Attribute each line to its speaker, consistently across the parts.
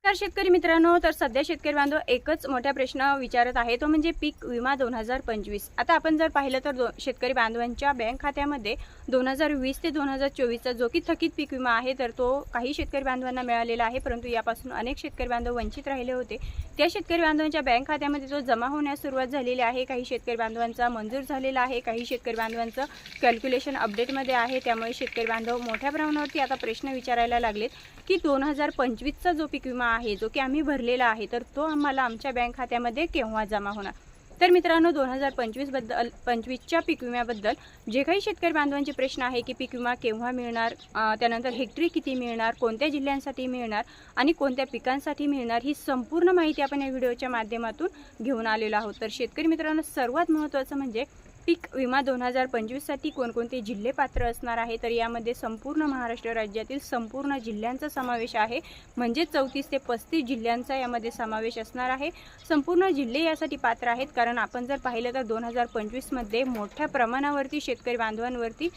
Speaker 1: तर शेतकरी मित्रांनो, तर सध्या शेतकरी बांधव एकच मोठा प्रश्न विचारत आहे, तो म्हणजे पीक विमा 2025. आता आपण जर पाहिलं तर शेतकरी बांधवांच्या बँक खात्यामध्ये 2020 ते 2024चा जो की थकीत पीक विमा आहे, तर तो काही शेतकरी बांधवांना मिळालेला आहे, परंतु यापासून अनेक शेतकरी बांधव वंचित राहिले होते. त्या शेतकरी बांधवांच्या बँक खात्यामध्ये तो जमा होण्यास सुरुवात झालेली आहे. काही शेतकरी बांधवांचा मंजूर झालेला आहे, काही शेतकरी बांधवांचं कॅल्क्युलेशन अपडेटमध्ये आहे. त्यामुळे शेतकरी बांधव मोठ्या प्रमाणावरती आता प्रश्न विचारायला लागलेत की 2025चा जो पीक विमा आहे, जो की आम्ही भरलेला आहे, तर तो आम्हाला आमच्या बँक खात्यामध्ये केव्हा जमा होणार. तर मित्रांनो, 2025च्या पीक विम्याबद्दल जे काही शेतकरी बांधवांचे प्रश्न आहे की पीक विमा केव्हा मिळणार, त्यानंतर हेक्टरी किती मिळणार, कोणत्या जिल्ह्यांसाठी मिळणार आणि कोणत्या पिकांसाठी मिळणार, ही संपूर्ण माहिती आपण या व्हिडिओच्या माध्यमातून घेऊन आलेलो आहोत. तर शेतकरी मित्रांनो, सर्वात महत्त्वाचं म्हणजे पीक विमा 2025साठी कोणकोणते जिल्हे पात्र असणार आहे. तर यामध्ये संपूर्ण महाराष्ट्र राज्यातील संपूर्ण जिल्ह्यांचा समावेश आहे, म्हणजे 34 ते 35 जिल्ह्यांचा यामध्ये समावेश असणार आहे. संपूर्ण जिल्हे यासाठी पात्र आहेत, कारण आपण जर पाहिलं तर 2025मध्ये मोठ्या प्रमाणावरती शेतकरी बांधवांवरती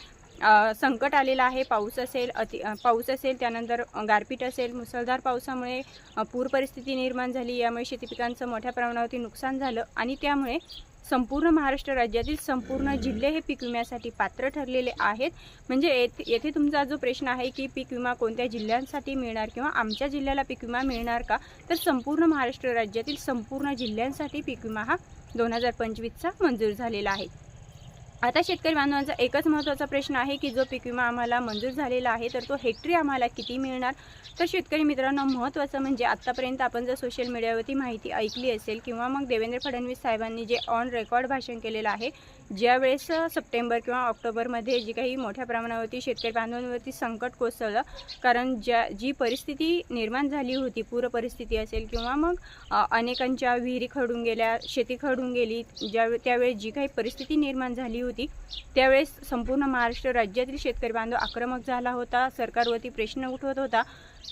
Speaker 1: संकट आलेलं आहे. पाऊस असेल, त्यानंतर गारपीट असेल, मुसळधार पावसामुळे पूर परिस्थिती निर्माण झाली. यामुळे शेती पिकांचं मोठ्या प्रमाणावरती नुकसान झालं आणि त्यामुळे संपूर्ण महाराष्ट्र राज्यातील संपूर्ण जिल्हे हे पीक विम्यासाठी पात्र ठरलेले आहेत. म्हणजे येथे तुमचा जो प्रश्न आहे की पीक विमा कोणत्या जिल्ह्यांसाठी मिळणार किंवा आमच्या जिल्ह्याला पीक विमा मिळणार का, तर संपूर्ण महाराष्ट्र राज्यातील संपूर्ण जिल्ह्यांसाठी पीक विमा हा 2025चा मंजूर झालेला आहे. आता शेतकरी बांधवांचा एकच महत्त्वाचा प्रश्न आहे की जो पीक विमा आम्हाला मंजूर झालेला आहे, तर तो हेक्टरी आम्हाला किती मिळणार. तर शेतकरी मित्रांनो, महत्त्वाचं म्हणजे आत्तापर्यंत आपण जर सोशल मीडियावरती माहिती ऐकली असेल किंवा मग देवेंद्र फडणवीस साहेबांनी जे ऑन रेकॉर्ड भाषण केलेलं आहे, ज्यावेळेस सप्टेंबर किंवा ऑक्टोबरमध्ये जी काही मोठ्या प्रमाणावरती शेतकरी बांधवांवरती संकट कोसळलं, कारण जी परिस्थिती निर्माण झाली होती, पूर परिस्थिती असेल किंवा मग अनेकांच्या विहिरी खरडून गेल्या, शेती खरडून गेली, त्यावेळेस जी काही परिस्थिती निर्माण झाली होती, त्यावेळेस संपूर्ण महाराष्ट्र राज्यातील शेतकरी बांधव आक्रमक झाला होता, सरकारवरती प्रश्न उठवत होता.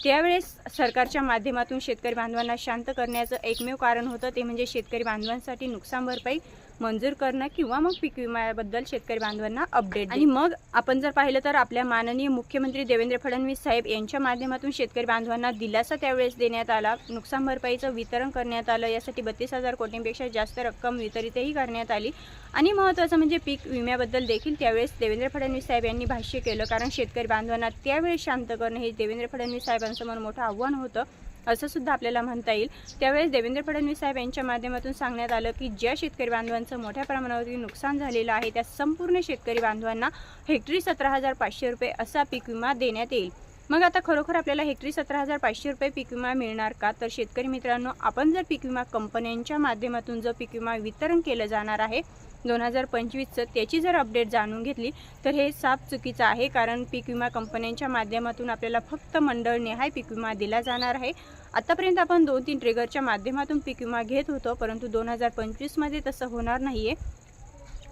Speaker 1: त्यावेळेस सरकारच्या माध्यमातून शेतकरी बांधवांना शांत करण्याचं एकमेव कारण होतं, ते म्हणजे शेतकरी बांधवांसाठी नुकसान भरपाई मंजूर करणं किंवा मग पीक विम्याबद्दल शेतकरी बांधवांना अपडेट. आणि मग आपण जर पाहिलं तर आपल्या माननीय मुख्यमंत्री देवेंद्र फडणवीस साहेब यांच्या माध्यमातून शेतकरी बांधवांना दिलासा त्यावेळेस देण्यात आला, नुकसान भरपाईचं वितरण करण्यात आलं. यासाठी 32,000 कोटींपेक्षा जास्त रक्कम वितरितही करण्यात आली. आणि महत्त्वाचं म्हणजे पीक विम्याबद्दल देखील त्यावेळेस देवेंद्र फडणवीस साहेब यांनी भाष्य केलं, कारण शेतकरी बांधवांना त्यावेळेस शांत करणं हे देवेंद्र फडणवीस साहेबांसमोर मोठं आव्हान होतं, असं सुद्धा आपल्याला म्हणता येईल. त्यावेळेस देवेंद्र फडणवीस साहेब यांच्या माध्यमातून सांगण्यात आलं की ज्या शेतकरी बांधवांचं मोठ्या प्रमाणावरती नुकसान झालेलं आहे, त्या संपूर्ण शेतकरी बांधवांना हेक्टरी 17,500 रुपये असा पीक विमा देण्यात येईल. मग आता खरोखर आपल्याला हेक्टरी 17,500 रुपये पीक विमा मिळणार का. तर शेतकरी मित्रांनो, आपण जर पीक विमा कंपन्यांच्या माध्यमातून जो पीक विमा वितरण केलं जाणार आहे 2025चं, त्याची जर अपडेट जाणून घेतली तर हे साफ चुकीचं आहे, कारण पीक विमा कंपन्यांच्या माध्यमातून आपल्याला फक्त मंडळ निहाय पीक विमा दिला जाणार आहे. आतापर्यंत आपण 2-3 ट्रिगरच्या माध्यमातून पीक विमा घेत होतो, परंतु 2025मध्ये तसं होणार नाही आहे.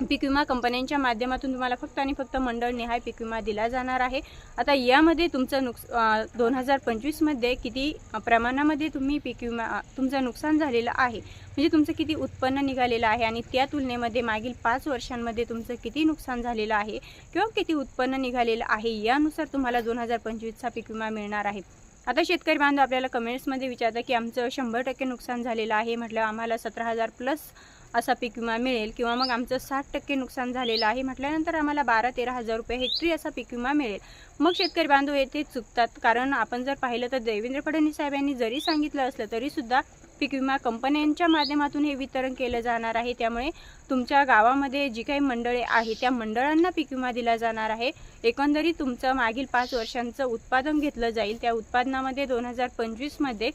Speaker 1: पीक विमा कंपन्यांच्या माध्यमातून तुम्हाला फक्त आणि फक्त मंडळ निहाय पीक विमा दिला जाणार आहे. आता यामध्ये तुमचं 2025मध्ये किती प्रमाणामध्ये तुम्ही पीक विमा तुमचं नुकसान झालेलं आहे, म्हणजे तुमचं किती उत्पन्न निघालेलं आहे आणि त्या तुलनेमध्ये मागील 5 वर्षांमध्ये तुमचं किती नुकसान झालेलं आहे किंवा किती उत्पन्न निघालेलं आहे, यानुसार तुम्हाला 2025चा पीक विमा मिळणार आहे. आता शेतकरी बांधव आपल्याला कमेंट्समध्ये विचारतात की आमचं 100% नुकसान झालेलं आहे, म्हटलं आम्हाला 17,000 प्लस असा पीक विमा मिळेल, किंवा मग आमचं 60% नुकसान झालेलं आहे म्हटल्यानंतर आम्हाला 12-13,000 रुपये हेक्टरी असा पीक विमा मिळेल. मग शेतकरी बांधव येथे चुकतात, कारण आपण जर पाहिलं तर देवेंद्र फडणवीस साहेब यांनी जरी सांगितलं असलं तरीसुद्धा पीक विमा कंपन्यांच्या माध्यमातून हे वितरण केलं जाणार आहे. त्यामुळे तुमच्या गावामध्ये जी काही मंडळे आहे त्या मंडळांना पीक विमा दिला जाणार आहे. एकंदरीत तुमचं मागील 5 वर्षांचं उत्पादन घेतलं जाईल, त्या उत्पादनामध्ये 2025मध्ये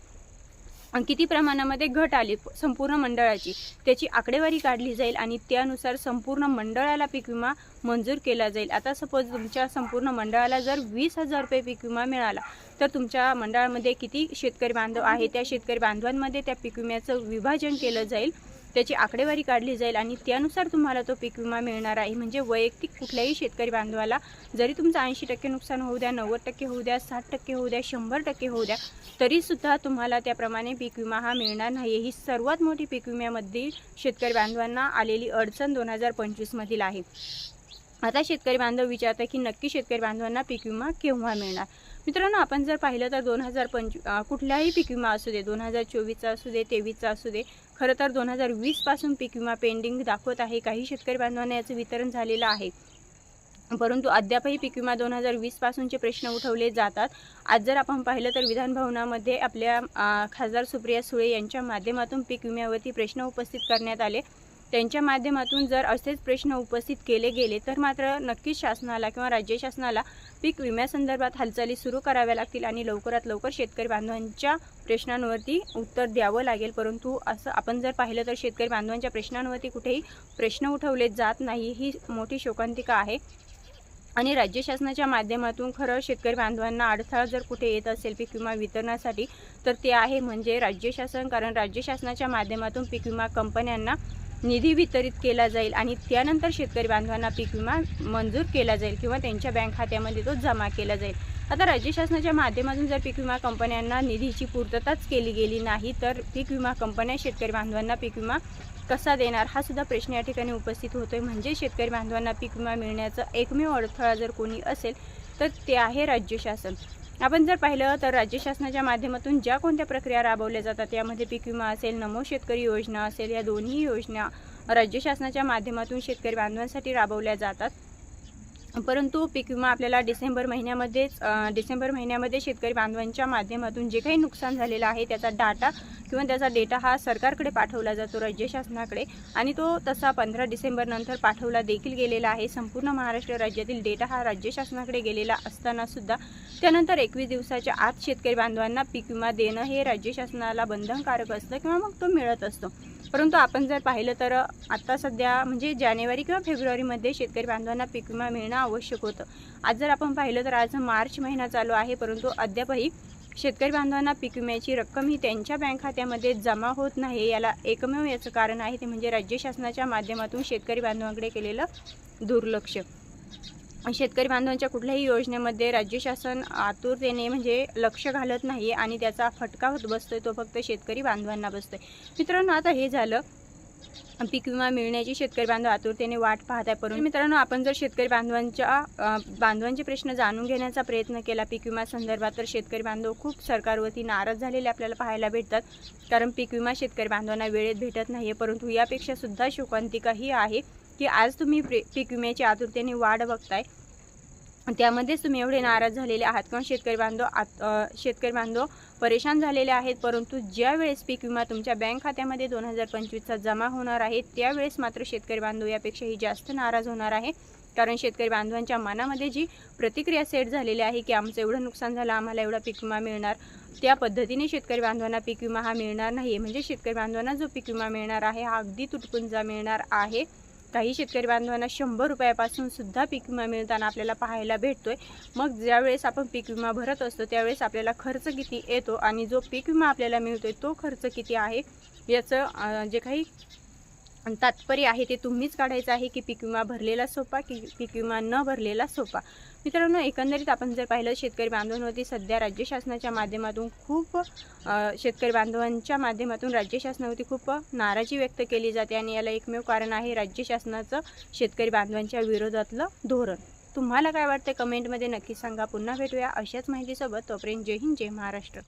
Speaker 1: किती प्रमाणामध्ये घट आली संपूर्ण मंडळाची, त्याची आकडेवारी काढली जाईल आणि त्यानुसार संपूर्ण मंडळाला पीक विमा मंजूर केला जाईल. आता सपोज तुमच्या संपूर्ण मंडळाला जर 20,000 रुपये पीक विमा मिळाला, तर तुमच्या मंडळामध्ये किती शेतकरी बांधव आहे, त्या शेतकरी बांधवांमध्ये त्या पीक विम्याचं विभाजन केलं जाईल, त्याची आकडेवारी काढली जाईल आणि त्यानुसार तुम्हाला तो पीक विमा मिळणार आहे. म्हणजे वैयक्तिक कुठल्याही शेतकरी बांधवाला जरी तुमचं 80% नुकसान होऊ द्या, 90% होऊ द्या, 60% होऊ द्या, 100% होऊ द्या, तरीसुद्धा तुम्हाला त्याप्रमाणे पीक विमा हा मिळणार नाही. ही सर्वात मोठी पीक विम्यामध्ये शेतकरी बांधवांना आलेली अडचण 2025मधील आहे. आता शेतकरी बांधव विचारतात की नक्की शेतकरी बांधवांना पीक विमा केव्हा मिळणार. मित्रांनो, आपण जर पाहिलं तर 2025 कुठलाही पीक विमा असू दे, 2024चा असू दे, 23चा असू दे, खरं तर 2020 पासून पीक विमा पेंडिंग दाखवत आहे. काही शेतकरी बांधवांना याचं वितरण झालेलं आहे, परंतु अद्यापही पीक विमा 2020 पासूनचे प्रश्न उठवले जातात. आज जर आपण पाहिलं तर विधान भवनामध्ये आपल्या खासदार सुप्रिया सुळे यांच्या माध्यमातून पीक विम्यावरती प्रश्न उपस्थित करण्यात आले. त्यांच्या माध्यमातून जर असेच प्रश्न उपस्थित केले गेले तर मात्र नक्कीच शासनाला किंवा राज्य शासनाला पीक विम्यासंदर्भात हालचाली सुरू कराव्या लागतील आणि लवकरात लवकर शेतकरी बांधवांच्या प्रश्नांवरती उत्तर द्यावं लागेल. परंतु असं आपण जर पाहिलं तर शेतकरी बांधवांच्या प्रश्नांवरती कुठेही प्रश्न उठवले जात नाही, ही मोठी शोकांतिका आहे. आणि राज्य शासनाच्या माध्यमातून खरं शेतकरी बांधवांना अडथळा जर कुठे येत असेल पीक विमा वितरणासाठी तर ते आहे म्हणजे राज्य शासन. कारण राज्य शासनाच्या माध्यमातून पीक विमा कंपन्यांना निधी वितरित केला जाईल आणि त्यानंतर शेतकरी बांधवांना पीक विमा मंजूर केला जाईल किंवा त्यांच्या बँक खात्यामध्ये तो जमा केला जाईल. आता राज्य शासनाच्या माध्यमातून जर पीक विमा कंपन्यांना निधीची पूर्तताच केली गेली नाही तर पीक विमा कंपन्या शेतकरी बांधवांना पीक विमा कसा देणार, हा सुद्धा प्रश्न या ठिकाणी उपस्थित होतोय. म्हणजे शेतकरी बांधवांना पीक विमा मिळण्याचा एकमेव अडथळा जर कोणी असेल तर ते आहे राज्य शासन. आपण जर पाहिलं तर राज्य शासनाच्या माध्यमातून ज्या कोणत्या प्रक्रिया राबवल्या जातात यामध्ये पीक विमा असेल, नमो शेतकरी योजना असेल, या दोन्ही योजना राज्य शासनाच्या माध्यमातून शेतकरी बांधवांसाठी राबवल्या जातात. परंतु पीक विमा आपल्याला डिसेंबर महिन्यामध्ये शेतकरी बांधवांच्या माध्यमातून जे काही नुकसान झालेलं आहे त्याचा डेटा हा सरकारकडे पाठवला जातो राज्य शासनाकडे आणि तो तसा 15 डिसेंबर नंतर पाठवला देखील गेलेला आहे. संपूर्ण महाराष्ट्र राज्यातील डेटा हा राज्य शासनाकडे गेलेला असताना सुद्धा त्यानंतर 21 दिवसाच्या आत शेतकरी बांधवांना पीक विमा देणं हे राज्य शासनाला बंधनकारक असतं किंवा मग तो मिळत असतो. परंतु आपण जर पाहिलं तर आता सध्या म्हणजे जानेवारी किंवा फेब्रुवारीमध्ये शेतकरी बांधवांना पीक विमा मिळणं आवश्यक होतं. आज जर आपण पाहिलं तर आज मार्च महिना चालू आहे, परंतु अद्यापही शेतकरी बांधवांना पीक विम्याची रक्कम ही त्यांच्या बँक खात्यामध्ये जमा होत नाही. एकमेव याचं कारण आहे ते म्हणजे राज्य शासनाच्या माध्यमातून शेतकरी बांधवांकडे केलेलं दुर्लक्ष. शेतकरी बांधवांच्या कुठल्याही योजनेमध्ये राज्य शासन आतुरतेने म्हणजे लक्ष घालत नाही आणि त्याचा फटका होत बसतोय तो फक्त शेतकरी बांधवांना बसतोय. मित्रांनो, आता हे झालं पीक विमा मिळण्याची शेतकरी बांधव आतुरतेने वाट पाहत आहे. परंतु मित्रांनो, आपण जर शेतकरी बांधवांचे प्रश्न जाणून घेण्याचा प्रयत्न केला पीक विमा संदर्भात तर शेतकरी बांधव खूप सरकारवरती नाराज झालेले आपल्याला पाहायला भेटतात. कारण पीक विमा शेतकरी बांधवांना वेळेत भेटत नाही. परंतु यापेक्षा सुद्धा शोकांतिका ही आहे की आज तुम्ही पीक विम्याची आतुरतेने वाट बघताय, त्यामध्येच तुम्ही एवढे नाराज झालेले आहात किंवा शेतकरी बांधव परेशान झालेले आहेत. परंतु ज्या वेळेस पीक विमा तुमच्या बँक खात्यामध्ये 2025चा जमा होणार आहे त्यावेळेस मात्र शेतकरी बांधव यापेक्षाही जास्त नाराज होणार आहे. कारण शेतकरी बांधवांच्या मनामध्ये जी प्रतिक्रिया सेट झालेली आहे की आमचं एवढं नुकसान झालं, आम्हाला एवढा पीक विमा मिळणार, त्या पद्धतीने शेतकरी बांधवांना पीक विमा हा मिळणार नाही. म्हणजे शेतकरी बांधवांना जो पीक विमा मिळणार आहे हा अगदी तुटपुंजा मिळणार आहे. काही शेतकरी बांधवांना 100 रुपयापासून सुद्धा पीक विमा मिळताना आपल्याला पाहायला भेटतोय. मग ज्यावेळेस आपण पीक विमा भरत असतो त्यावेळेस आपल्याला खर्च किती येतो आणि जो पीक विमा आपल्याला मिळतोय तो खर्च किती आहे याचं जे काही तात्पर्य आहे ते तुम्हीच काढायचं आहे की पीक विमा भरलेला सोपा की पीक विमा न भरलेला सोपा. मित्रांनो, एकंदरीत आपण जर पाहिलं शेतकरी बांधवांवरती सध्या राज्य शासनाच्या माध्यमातून शेतकरी बांधवांच्या माध्यमातून राज्य शासनावरती खूप नाराजी व्यक्त केली जाते आणि याला एकमेव कारण आहे राज्य शासनाचं शेतकरी बांधवांच्या विरोधातलं धोरण. तुम्हाला काय वाटतं कमेंटमध्ये नक्की सांगा. पुन्हा भेटूया अशाच माहितीसोबत. तोपर्यंत जय हिंद, जय महाराष्ट्र.